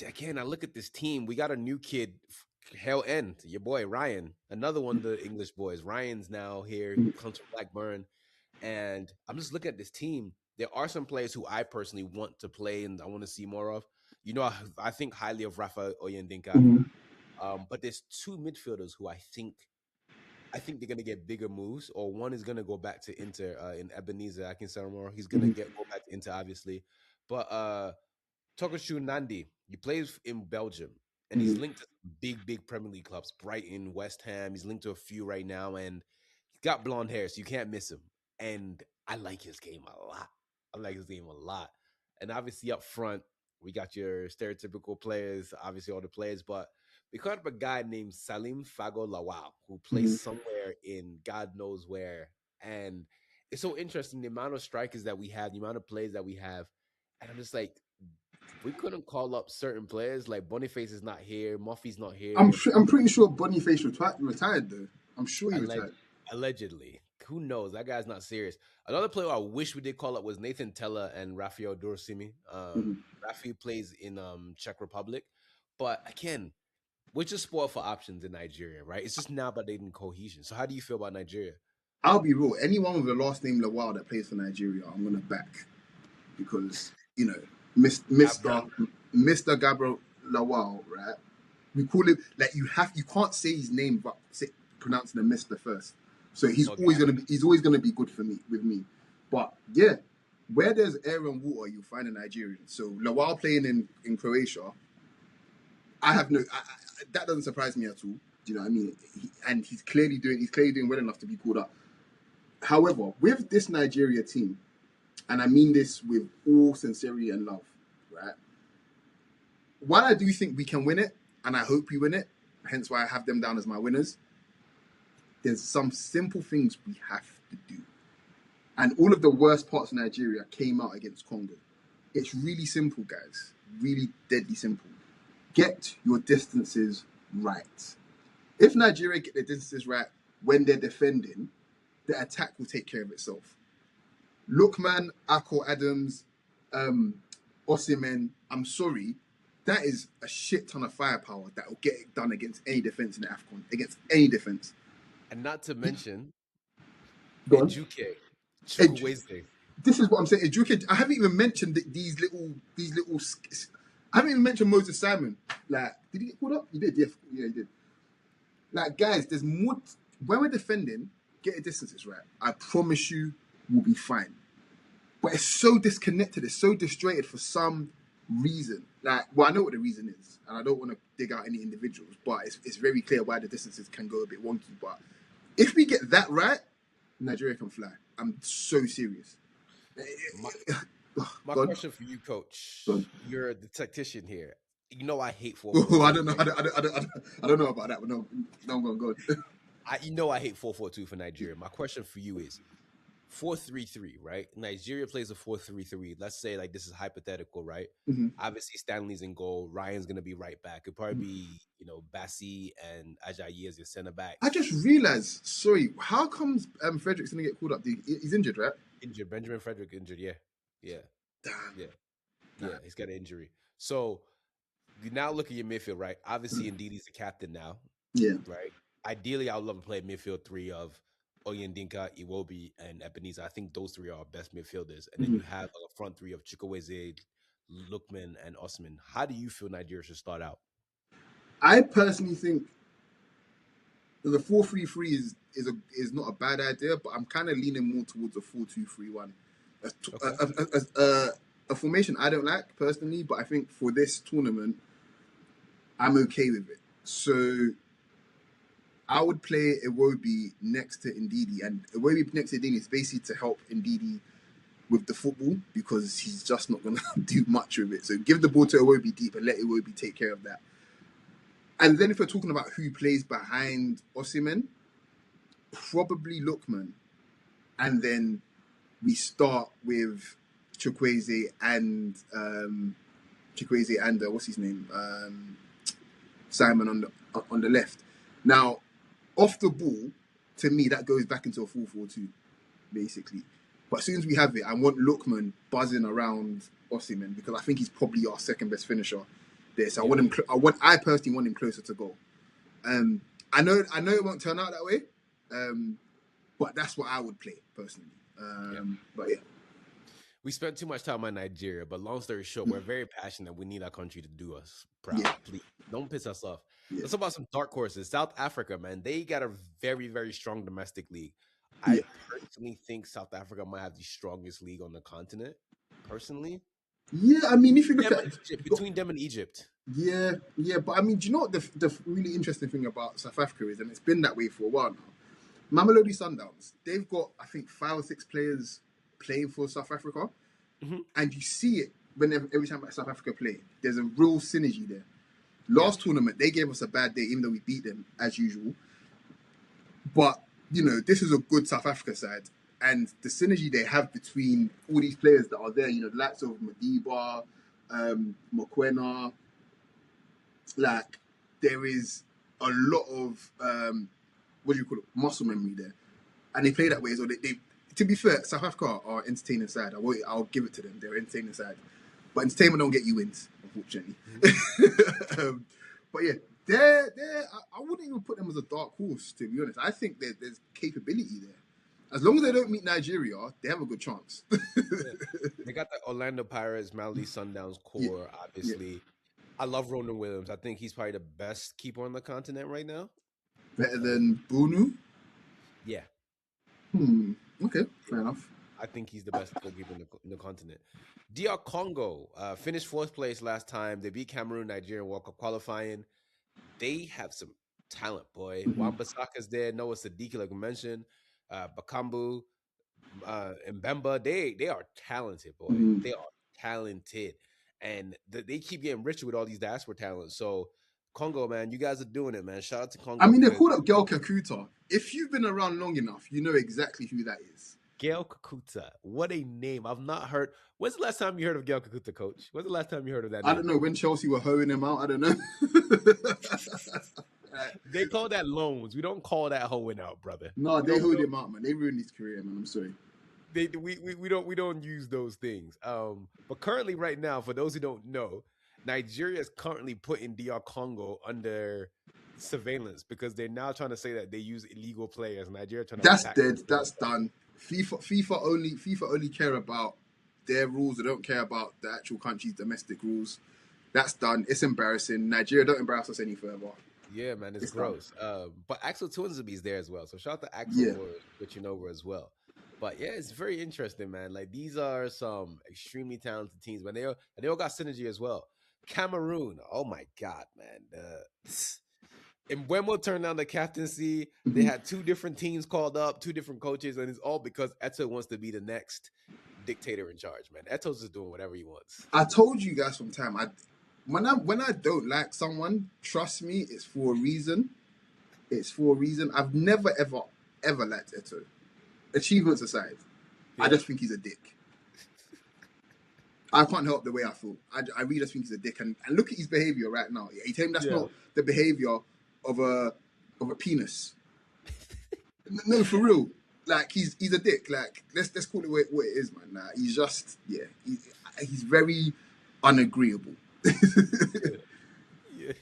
again, I look at this team. We got a new kid, Hell End, your boy Ryan, another one of the English boys. Ryan's now here, comes from Blackburn. And I'm just looking at this team. There are some players who I personally want to play and I want to see more of. I think highly of Rafa Oyendinka. But there's two midfielders who I think they're gonna get bigger moves, or one is gonna go back to Inter in Ebenezer Akinsaramoro. He's gonna go back to Inter, obviously. But Tokushu Nandi, he plays in Belgium. and he's linked to big Premier League clubs, Brighton, West Ham. He's linked to a few right now, and he's got blonde hair, so you can't miss him. And I like his game a lot. I like his game a lot. And obviously up front, we got your stereotypical players, obviously all the players, but we caught up a guy named Salim Fago Lawal, who plays Mhm. somewhere in God knows where. And it's so interesting the amount of strikers that we have, the amount of players that we have. And I'm just like, we couldn't call up certain players. Like Boniface is not here, Muffy's not here. I'm pretty sure Boniface retired though. I'm sure he Alleg- retired. Allegedly. Who knows? That guy's not serious. Another player I wish we did call up was Nathan Teller and Rafael Dorsimi. Mhm. Rafi plays in Czech Republic. But again, we're just spoiled for options in Nigeria, right? It's just now about dating cohesion. So how do you feel about Nigeria? I'll be real. Anyone with the last name Lawal that plays for Nigeria, I'm gonna back because Mister Gabriel. Mister Gabriel Lawal, right? We call him like you can't say his name but pronounce the Mister first. So Okay. he's always gonna be good for me with me. But yeah, where there's air and water, you find a Nigerian. So Lawal playing in Croatia, I have no that doesn't surprise me at all. Do you know what I mean? And he's clearly doing well enough to be called up. However, with this Nigeria team, and I mean this with all sincerity and love, right? While I do think we can win it, and I hope we win it, hence why I have them down as my winners, there's some simple things we have to do. And all of the worst parts of Nigeria came out against Congo. It's really simple, guys. Really deadly simple. Get your distances right. If Nigeria get their distances right when they're defending, the attack will take care of itself. Lookman, Akko Adams, Osimhen, I'm sorry, that is a shit ton of firepower that will get it done against any defense in the AFCON, against any defense. And not to mention Go on. Ejuke, Edu- Chukwueze. this is what I'm saying. Educate. I haven't even mentioned these little. I haven't even mentioned Moses Simon. Like, did he get called up? He did. Yeah, he did. Like, guys, there's more. When we're defending, get your distances right. I promise you, we'll be fine. But it's so disconnected. It's so disjointed for some reason. Like, well, I know what the reason is, and I don't want to dig out any individuals, but it's very clear why the distances can go a bit wonky. But if we get that right, Nigeria can fly. I'm so serious. My, my God, question for you, Coach. God. You're the tactician here. You know I hate Oh, 4-4-2. I don't know about that, but no, go on. You know I hate 4-4-2 for Nigeria. My question for you is 4-3-3, right? Nigeria plays a 4-3-3. Let's say like this is hypothetical, right? Mhm. Obviously Stanley's in goal. Ryan's gonna be right back. It'll probably be, Bassi and Ajayi as your center I backs. just realized, sorry, how comes Frederick's going to get called up? He's injured, right? Injured. Benjamin Frederick injured, yeah. Yeah. Damn. Yeah. Yeah. Damn. He's got an injury. So you now look at your midfield, right? Obviously Ndidi's the captain now, Yeah. right? Ideally, I would love to play a midfield three of Oyendinka, Iwobi, and Ebenezer. I think those three are our best midfielders. And then Mhm. you have a front three of Chukwueze, Lookman, and Osman. How do you feel Nigeria should start out? I personally think the 4-3-3 is not a bad idea, but I'm kind of leaning more towards a 4-2-3-1. A, Okay. a formation I don't like personally, but I think for this tournament, I'm okay with it. So I would play Iwobi next to Ndidi, and Iwobi next to Ndidi is basically to help Ndidi with the football because he's just not going to do much with it. So give the ball to Iwobi deep and let Iwobi take care of that. And then if we're talking about who plays behind Osimhen, probably Lookman. And then we start with Chukwueze and what's his name? Simon on the left. Now, off the ball, to me, that goes back into a 4-4-2, basically. But as soon as we have it, I want Lookman buzzing around Osimhen because I think he's probably our second best finisher there. So I want him. I personally want him closer to goal. I know it won't turn out that way, but that's what I would play personally. But yeah, We spent too much time on Nigeria, but long story short, we're very passionate. We need our country to do us proud. yeah, Please don't piss us off. yeah, Let's talk about some dark horses. South Africa, man, they got a very, very strong domestic league. I yeah. personally think South Africa might have the strongest league on the continent. Personally, Yeah, I mean, if you look Them at and Egypt, between them and Egypt. yeah, yeah, but I mean, do you know what the really interesting thing about South Africa is, and it's been that way for a while now. Mamelodi Sundowns, they've got I think 5 or 6 players playing for South Africa, Hmm. and you see it whenever every time South Africa play. There's a real synergy there. Yeah. Last tournament, they gave us a bad day, even though we beat them as usual. But this is a good South Africa side, and the synergy they have between all these players that are there, the likes of Madiba, Mokoena, like there is a lot of what do you call it, muscle memory there, and they play that way. So they to be fair, South Africa are entertaining side. I'll give it to them. They're entertaining side, but entertainment don't get you wins, unfortunately. But yeah, I wouldn't even put them as a dark horse, to be honest. I think there's capability there. As long as they don't meet Nigeria, they have a good chance. Yeah. They got the Orlando Pirates, Mamelodi Sundowns Yeah, core, yeah. obviously. I love Ronan Williams. I think he's probably the best keeper on the continent right now. Better Uh, than Bunu. yeah, Okay, fair enough. I think he's the best goalkeeper in the continent. DR Congo finished fourth place last time. They beat Cameroon, Nigeria, in World Cup qualifying. They have some talent, boy. Hmm. Wan-Bissaka's there. Noah Sadiki, like we mentioned. Bakambu, Mbemba. They are talented, boy. Hmm. They are talented, and they keep getting richer with all these diaspora talents. So Congo, man, you guys are doing it, man. Shout out to I Congo mean, they because called up Gail Kakuta. If you've been around long enough, you know exactly who that is. Gail Kakuta, what a name! I've not heard. When's the last time you heard of Gail Kakuta, Coach? When's the last time you heard of that I don't name? know when Chelsea were hoeing him out. I don't know. They call that loans. We don't call that hoeing out, brother. No, We they don't. We hoed don't. him out, man. They ruined his career, man. I'm sorry. We don't use those things. But currently, right now, for those who don't know, Nigeria is currently putting DR Congo under surveillance because they're now trying to say that they use illegal players. Nigeria trying to That's attack dead. them. That's done. FIFA only care about their rules. They don't care about the actual country's domestic rules. That's done. It's embarrassing. Nigeria, don't embarrass us any further. Yeah, man, it's It's done. gross. But Axel Twinsby is there as well. So shout out to Axel Yeah. for switching over as well. But yeah, it's very interesting, man. Like these are some extremely talented teams, but they all got synergy as well. Cameroon, oh my god, man. And Wemo turned down the captaincy. They Mhm. had two different teams called up, two different coaches, and it's all because Eto wants to be the next dictator in charge, man. Eto's just doing whatever he wants. I told you guys from time. When I don't like someone, trust me, it's for a reason. It's for a reason. I've never ever liked Eto. Achievements aside, I Yeah. just think he's a dick. I can't help the way I feel. I really just think he's a dick. And look at his behavior right now. He telling me that's Yeah. not the behavior of a penis. No, for real. Like he's a dick. Like let's call it what it is, man. He's just he's very unagreeable. Yeah.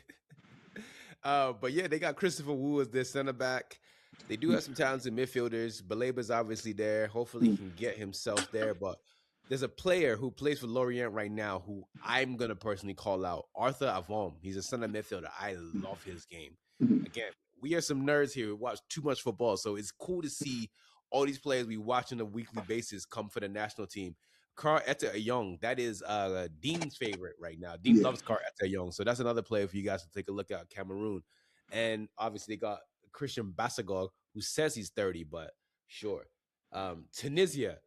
Yeah. But yeah, they got Christopher Wu as their center back. They do have some talented midfielders. Baleba's obviously there. Hopefully, he can get himself there. But there's a player who plays for Lorient right now who I'm gonna personally call out. Arthur Avom. He's a center midfielder. I love his game. Again, we are some nerds here. We watch too much football, so it's cool to see all these players we watch on a weekly basis come for the national team. Carl Etta Young, that is Dean's favorite right now. Dean Yeah. loves Carl Etta Young, so that's another player for you guys to take a look at. Cameroon, and obviously they got Christian Bassagog, who says he's 30, but sure. Tunisia,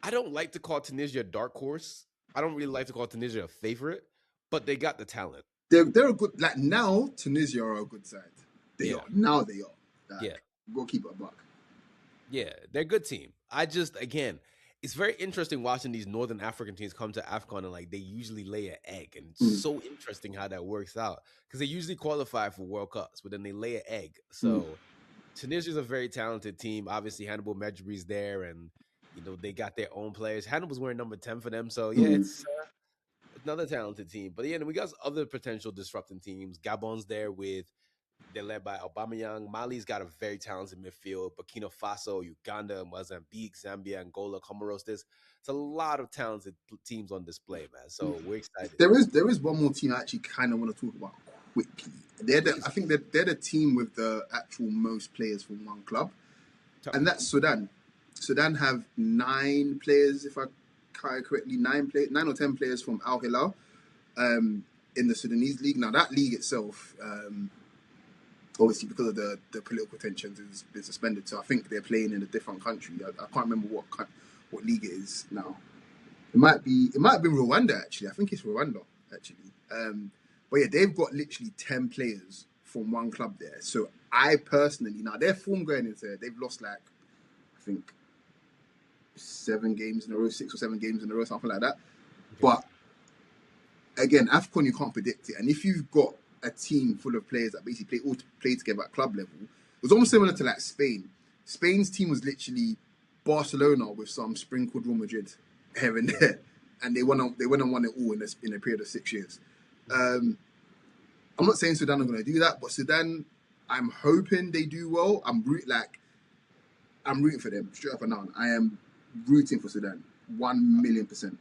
I don't like to call Tunisia a dark horse. I don't really like to call Tunisia a favorite, but they got the talent. They're a good like now Tunisia are a good side. They Yeah, are. Now they are. yeah. Like go keep it a buck. Yeah, they're a good team. I just again, it's very interesting watching these Northern African teams come to AFCON and like they usually lay an egg, and it's Mm, so interesting how that works out because they usually qualify for World Cups, but then they lay an egg. mm, So Tunisia's a very talented team. Obviously, Hannibal Medjugorje's there, and they got their own players. Hannibal's wearing number 10 for them, so yeah, mm. it's another talented team. But yeah, and we got other potential disrupting teams. Gabon's there with they're led by Aubameyang. Mali's got a very talented midfield. Burkina Faso, Uganda, Mozambique, Zambia, Angola, Comoros. It's a lot of talented teams on display, man. So we're excited. There is one more team I actually kind of want to talk about quickly. Please I think they're the team with the actual most players from one club, talk and to me. that's Sudan. Sudan have 9 players, if I correctly, 9 or 10 players from Al Hilal in the Sudanese league. Now that league itself, obviously because of the political tensions, has been suspended. So I think they're playing in a different country. I can't remember what league it is now. It might have been Rwanda actually. I think it's Rwanda actually. But yeah, they've got literally 10 players from one club there. So I personally, now their form going into they've lost like I think 7 games in a row, 6 or 7 games in a row, something like that. Okay. But again, AFCON you can't predict it. And if you've got a team full of players that basically play together at club level, it was almost similar to like Spain. Spain's team was literally Barcelona with some sprinkled Real Madrid here and there, and they went and won it all in a period of 6 years. I'm not saying Sudan are going to do that, but Sudan, I'm hoping they do well. I'm rooting for them straight up and down. I am rooting for Sudan 1,000,000%.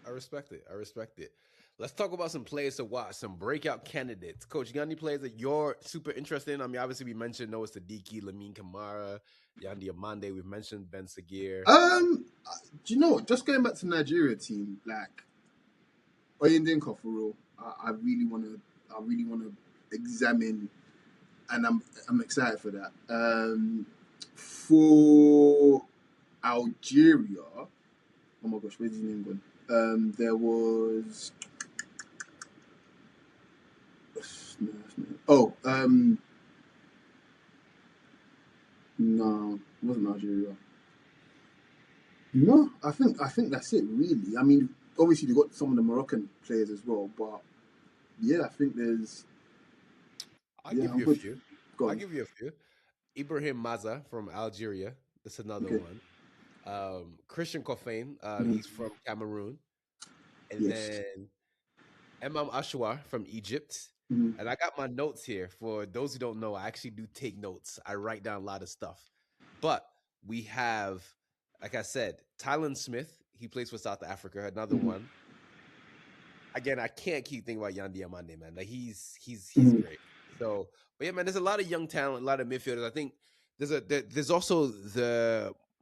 I respect it. I respect it. Let's talk about some players to watch, some breakout candidates. Coach, you got any players that you're super interested in? I mean, obviously we mentioned Noah Siddiqui, Lamine Kamara, Yandi Amande. We've mentioned Ben Sagir. Do you know what? Just going back to the Nigeria team, like Oyindinka for real. I really want to examine, and I'm excited for that. For Algeria, oh my gosh, where's his name gone? There was no, it wasn't Algeria. No, I think that's it really. I mean, obviously they got some of the Moroccan players as well, but yeah, I think there's. I'll Yeah, give I'm you a good. few. Go I'll on. give you a few. Ibrahim Maza from Algeria. That's another Okay. one. Christian Kofain. Mhm. He's from Cameroon. And Yes. then Imam Ashwar from Egypt. Mhm. And I got my notes here. For those who don't know, I actually do take notes. I write down a lot of stuff. But we have, like I said, Tylen Smith. He plays for South Africa. Another Mhm. one. Again, I can't keep thinking about Yandi Amande, man. Like he's Mhm. great. So, but yeah, man, there's a lot of young talent, a lot of midfielders. I think there's also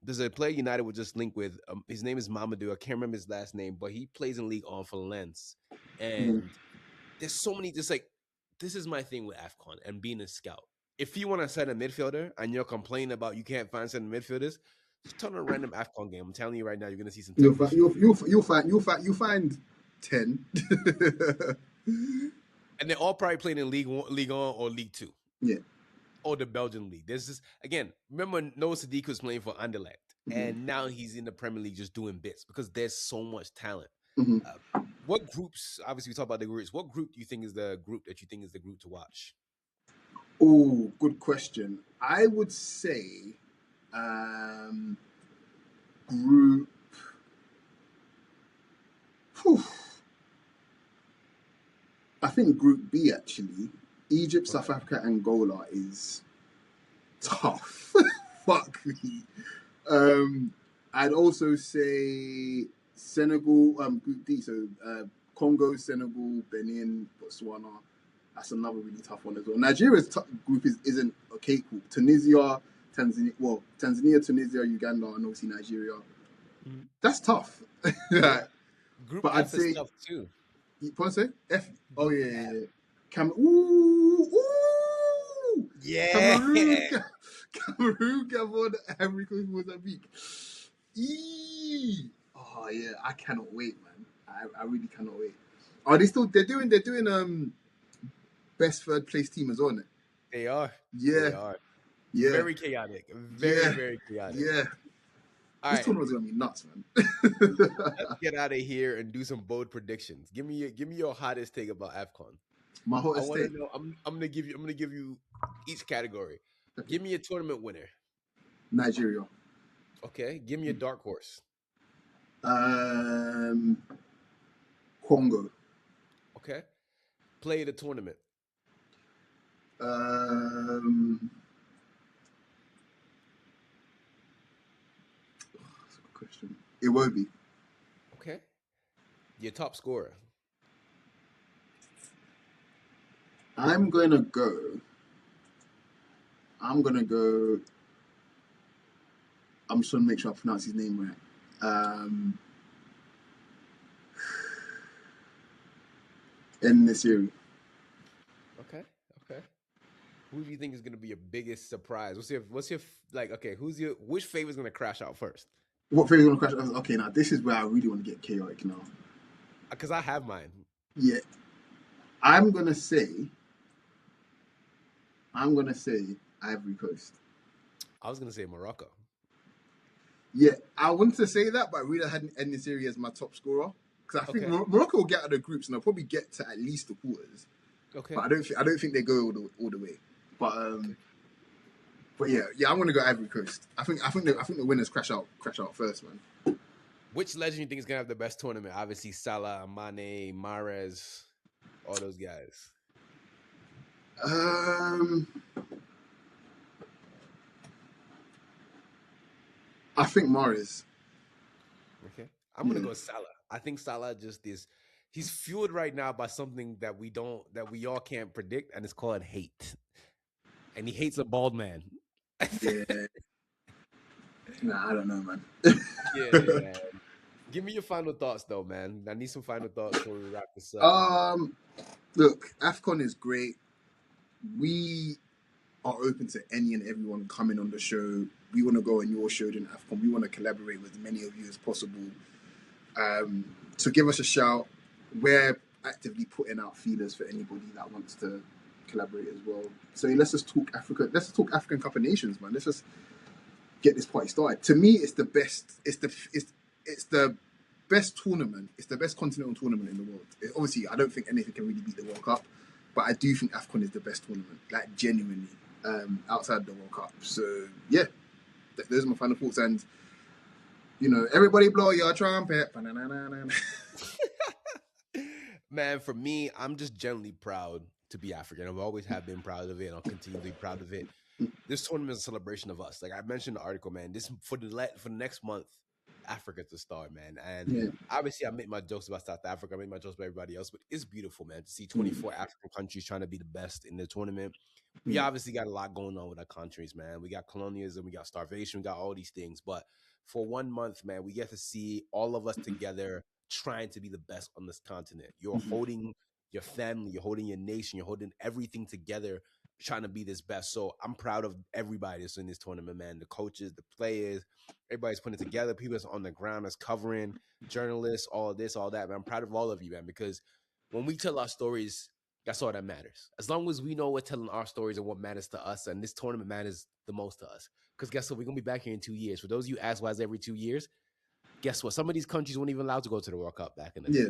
there's a player United would just link with. His name is Mamadou. I can't remember his last name, but he plays in League On for Lens. Mhm. And there's so many. Just like this is my thing with Afcon and being a scout. If you want to set a midfielder and you're complaining about you can't find certain midfielders, just turn on a random Afcon game. I'm telling you right now, you're gonna see some technicians. You'll find 10. And they're all probably playing in League On or League Two. Yeah. Or the Belgian league. There's this again. Remember, Noah Sadiq was playing for Anderlecht, Mhm. and now he's in the Premier League just doing bits because there's so much talent. Mhm. What groups? Obviously, we talk about the groups. What group do you think is the group that you think is the group to watch? Oh, good question. I would say um, group. Whew, I think Group B actually. Egypt, South Okay, Africa, Angola is okay, tough. Fuck me. I'd also say Senegal, Group D, so Congo, Senegal, Benin, Botswana. That's another really tough one as well. Nigeria's group isn't a cake group. Tunisia, Tanzania, Tunisia, Uganda, and obviously Nigeria. Mhm. That's tough. Yeah. But Group I'd F is say, tough too. you want to say F? Oh Group yeah, yeah, F. yeah. Ooh, Yeah. Cameroon, Cameroon, Gabon, Ivory Coast, Mozambique. Eee. Oh yeah, I cannot wait, man. I really cannot wait. Are they still? They're doing best third place team as well, isn't it? They are. They Yeah, are. yeah, Very chaotic. Very, yeah, very chaotic. yeah. All This right. tournament's gonna be nuts, man. Let's get out of here and do some bold predictions. Give me your hottest take about AFCON. My I hottest want to take. know. I'm gonna give you each category. Okay. Give me a tournament winner. Nigeria. Okay. Give me a dark horse. Um, Congo. Okay. Play the tournament. Um, that's a good question. It won't be. Okay. Your top scorer. I'm gonna go. I'm gonna go. I'm just trying to make sure I pronounce his name right. in the series. Okay. Okay. Who do you think is going to be your biggest surprise? What's your like? Okay, which favorite's going to crash out first? What favorite gonna crash? Okay, now this is where I really want to get chaotic now. Because I have mine. Yeah, I'm gonna say, I'm gonna say Ivory Coast. I was going to say Morocco. Yeah, I wanted to say that, but I really hadn't end the series as my top scorer because I think Okay. Morocco will get out of the groups and they'll probably get to at least the quarters. Okay. But I don't think they go all the way. But Okay. yeah, I'm gonna go Ivory Coast. I think the winners crash out first, man. Which legend you think is going to have the best tournament? Obviously, Salah, Mane, Mahrez, all those guys. Um, I think Mahrez. Okay. I'm gonna Yeah, go Salah. I think Salah just is he's fueled right now by something that we all can't predict, and it's called hate. And he hates a bald man. yeah. Nah, I don't know, man. Yeah, man. Give me your final thoughts though, man. I need some final thoughts before we wrap this up. um, Look, AFCON is great. We are open to any and everyone coming on the show. We want to go on your show during AFCON. We want to collaborate with as many of you as possible. So give us a shout. We're actively putting out feelers for anybody that wants to collaborate as well. So let's just talk Africa. Let's just talk African Cup of Nations, man. Let's just get this party started. To me, it's the best. It's the best tournament. It's the best continental tournament in the world. Obviously, I don't think anything can really beat the World Cup, but I do think AFCON is the best tournament, like genuinely, outside the World Cup. So yeah, those are my final thoughts. And everybody blow your trumpet. Man, for me, I'm just generally proud to be African. I've always have been proud of it, and I'll continue to be proud of it. This tournament is a celebration of us. Like I mentioned in the article, man. This for the next month, Africa's the star, man. And Yeah. obviously, I make my jokes about South Africa. I make my jokes about everybody else, but it's beautiful, man, to see Mm. 24 African countries trying to be the best in the tournament. We Mm. obviously got a lot going on with our countries, man. We got colonialism, we got starvation, we got all these things. But for 1 month, man, we get to see all of us together trying to be the best on this continent. You're Mhm. holding your family, you're holding your nation, you're holding everything together, trying to be this best. So I'm proud of everybody that's in this tournament, man. The coaches, the players, everybody's putting it together. People that's on the ground that's covering, journalists, all this, all that. Man, I'm proud of all of you, man, because when we tell our stories, that's all that matters. As long as we know we're telling our stories and what matters to us, and this tournament matters the most to us. Because guess what? We're gonna be back here in 2 years. For those of you ask why is every 2 years, guess what? Some of these countries weren't even allowed to go to the World Cup back in the day. Yeah.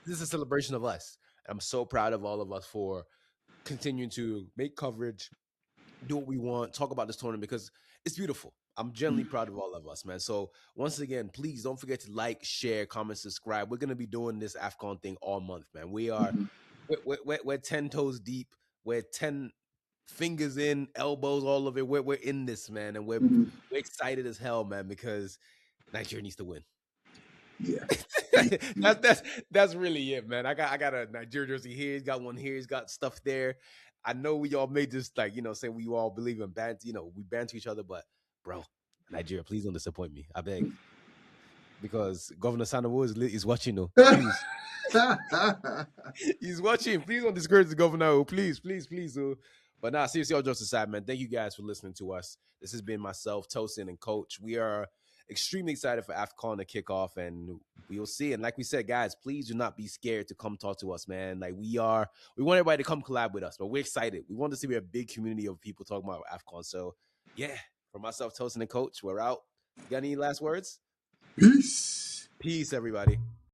This is a celebration of us. I'm so proud of all of us for continuing to make coverage, do what we want, talk about this tournament because it's beautiful. I'm genuinely proud of all of us, man. So once again, please don't forget to like, share, comment, subscribe. We're gonna be doing this AFCON thing all month, man. Mhm. We're 10 toes deep. We're 10 fingers in, elbows, all of it. We're in this, man, and we're Mhm. we're excited as hell, man, because Nigeria needs to win. Yeah. that's that's that's really it, man. I got a Nigeria jersey here. He's got one here. He's got stuff there. I know we all may just like say we all believe in banter. We banter each other, but bro, Nigeria, please don't disappoint me. I beg, because Governor Sanawo is watching. No, please, he's watching. Please don't discourage the governor. Oh, please, please, please. Oh. But nah, seriously, all jokes aside, man. Thank you guys for listening to us. This has been myself, Tosin, and Coach. We are extremely excited for AFCON to kick off, and we will see. And like we said, guys, please do not be scared to come talk to us, man. Like we want everybody to come collab with us, but we're excited. We want to see we're a big community of people talking about AFCON. So yeah, for myself, Tosin, and Coach, we're out. You got any last words? Peace. Peace, everybody.